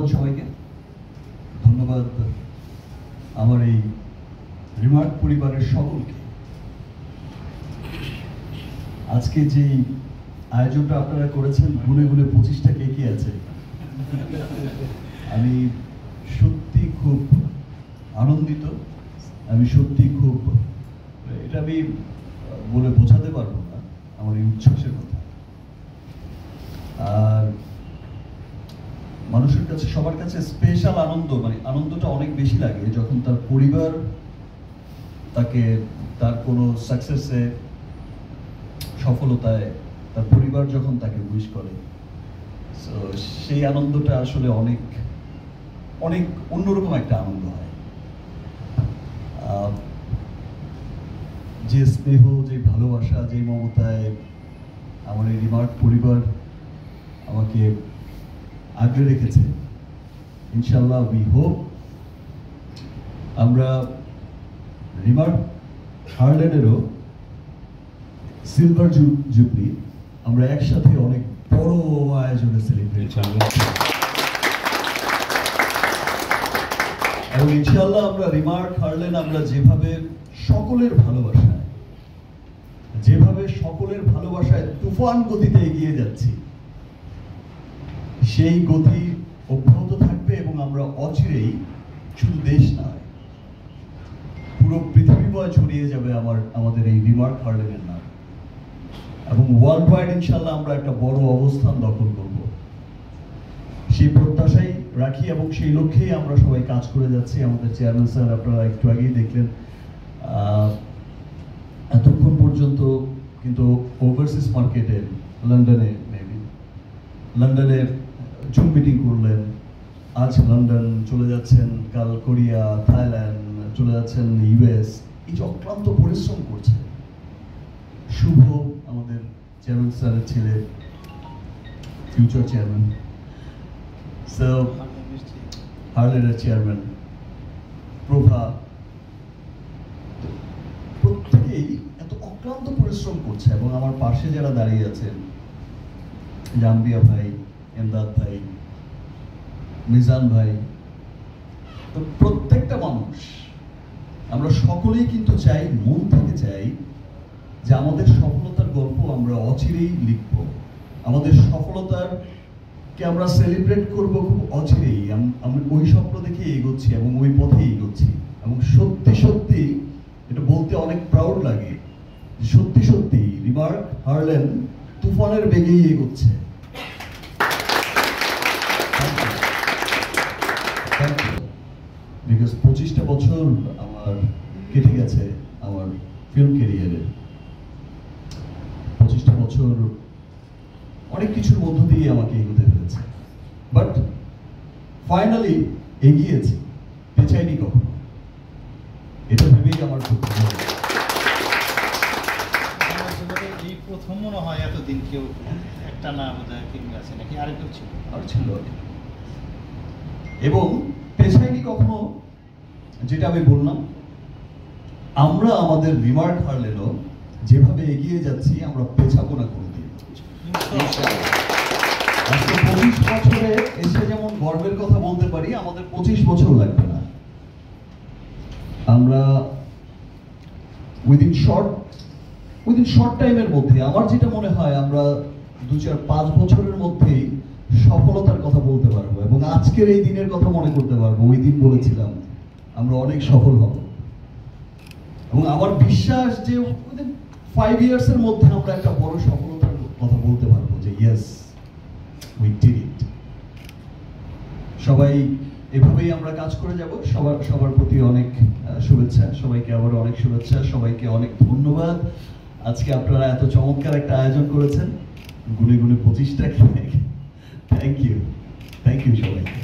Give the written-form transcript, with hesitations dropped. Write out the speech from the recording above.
ধন্যবাদ সবাইকে, ধন্যবাদ আমার এই রিমার্ক পরিবারের সকলকে। আজকে যে আয়োজনটা আপনারা করেছেন, গুনে গুনে 25টা কেকি আছে। আমি সত্যি খুব আনন্দিত, আমি সত্যি খুব, এটা আমি বলে বোঝাতে পারবো না আমার এই উচ্ছ্বাসের কথা। আর মানুষের কাছে, সবার কাছে স্পেশাল আনন্দ, মানে আনন্দটা অনেক বেশি লাগে যখন তার পরিবার তাকে তার কোনো সাকসেসে, সফলতায় তার পরিবার যখন তাকে উইশ করে, সো সেই আনন্দটা আসলে অনেক অনেক অন্যরকম একটা আনন্দ হয়। যে স্নেহ, যে ভালোবাসা, যে মমতায় আমার এই রিমার্ক পরিবার আমাকে আগলে রেখেছে, ইনশাল্লাহ উই হোপ আমরা রিমার্ক হার্লেনেরও সিলভার জুবলি আমরা একসাথে অনেক বড় আয়োজনে সেলিব্রেট করব, এবং ইনশাল্লাহ আমরা রিমার্ক হার্লেন আমরা যেভাবে সকলের ভালোবাসায় তুফান গতিতে এগিয়ে যাচ্ছি, সেই গতি অব্যাহত থাকবে এবং আমরা অচিরেই শুধু দেশ নয়, পুরো পৃথিবীময় ছড়িয়ে যাবে আমাদের এই রিমার্ক হার্লেনের নাম, এবং ওয়ার্ল্ড ওয়াইড ইনশাল্লাহ আমরা একটা বড় অবস্থান দখল করব, সেই প্রত্যাশাই রাখি এবং সেই লক্ষ্যেই আমরা সবাই কাজ করে যাচ্ছি। আমাদের চেয়ারম্যান স্যার আপনারা একটু আগেই দেখলেন, এতক্ষণ পর্যন্ত কিন্তু ওভারসিজ মার্কেটে লন্ডনে জুম মিটিং করলেন, আজ লন্ডন চলে যাচ্ছেন, কাল কোরিয়া, থাইল্যান্ড চলে যাচ্ছেন, ইউএস, এই যে অক্লান্ত পরিশ্রম করছে। শুভ আমাদের চেয়ারম্যান স্যারের ছেলে, ফিউচার চেয়ারম্যান, হার্লেনের চেয়ারম্যান প্রভা, প্রত্যেকেই এত অক্লান্ত পরিশ্রম করছে, এবং আমার পাশে যারা দাঁড়িয়ে আছেন, জাম্বিয়া ভাই, এমদাদ ভাই, মিজান ভাই, তো প্রত্যেকটা মানুষ আমরা সকলেই কিন্তু চাই, মন থেকে চাই যে আমাদের সফলতার গল্প আমরা অচিরেই লিখব, আমাদের সফলতারকে আমরা সেলিব্রেট করব খুব অচিরেই। আমরা ওই স্বপ্ন দেখে এগোচ্ছি এবং ওই পথেই এগোচ্ছি, এবং সত্যি সত্যি এটা বলতে অনেক প্রাউড লাগে, সত্যি সত্যি রিমার্ক হার্লেন তুফানের বেগেই এগোচ্ছে। বিকজ 25টা বছর আমার কেটে গেছে আমার ফিল্ম ক্যারিয়ারে, 25টা বছর অনেক কিছুর মধ্য দিয়ে আমাকে এগোতে হয়েছে, বাট ফাইনালি এগিয়েছি, পেছাইনি কখনো, এটা ভেবেই আমার খুব ভালো লাগে। এই প্রথম মনে হয় এতদিন কেউ একটা না বোধহয় ফিল্মে আছে, নাকি আরেকটু ছিল? আর ছিল, এবং পেছাইনি কখনো, যেটা আমি বললাম, আমরা আমাদের রিমার্ক হার্লেনও যেভাবে এগিয়ে যাচ্ছি আমরা পেছাবো না কোনোদিন। আজকে 25 বছরে এসে যেমন গর্বের কথা বলতে পারি, আমাদের 25 বছর লাগবে না, আমরা উইদিন শর্ট টাইমের মধ্যে, আমার যেটা মনে হয় আমরা 2-4-5 বছরের মধ্যেই সফলতার কথা বলতে পারবো, এবং আজকের এই দিনের কথা মনে করতে পারবো। ওই দিন বলেছিলাম আমরা অনেক সফল হব, এবং আমার বিশ্বাস যে 5 ইয়ার্সের মধ্যে আমরা একটা বড় সফলতার কথা বলতে পারবো, যে ইয়েস উই ডিড ইট। সবাই এভাবেই আমরা কাজ করে যাব। সবার প্রতি অনেক শুভেচ্ছা, সবাইকে আবারও অনেক শুভেচ্ছা, সবাইকে অনেক ধন্যবাদ। আজকে আপনারা এত চমৎকার একটা আয়োজন করেছেন, গুনে গুনে 25টা। থ্যাংক ইউ সবাইকে।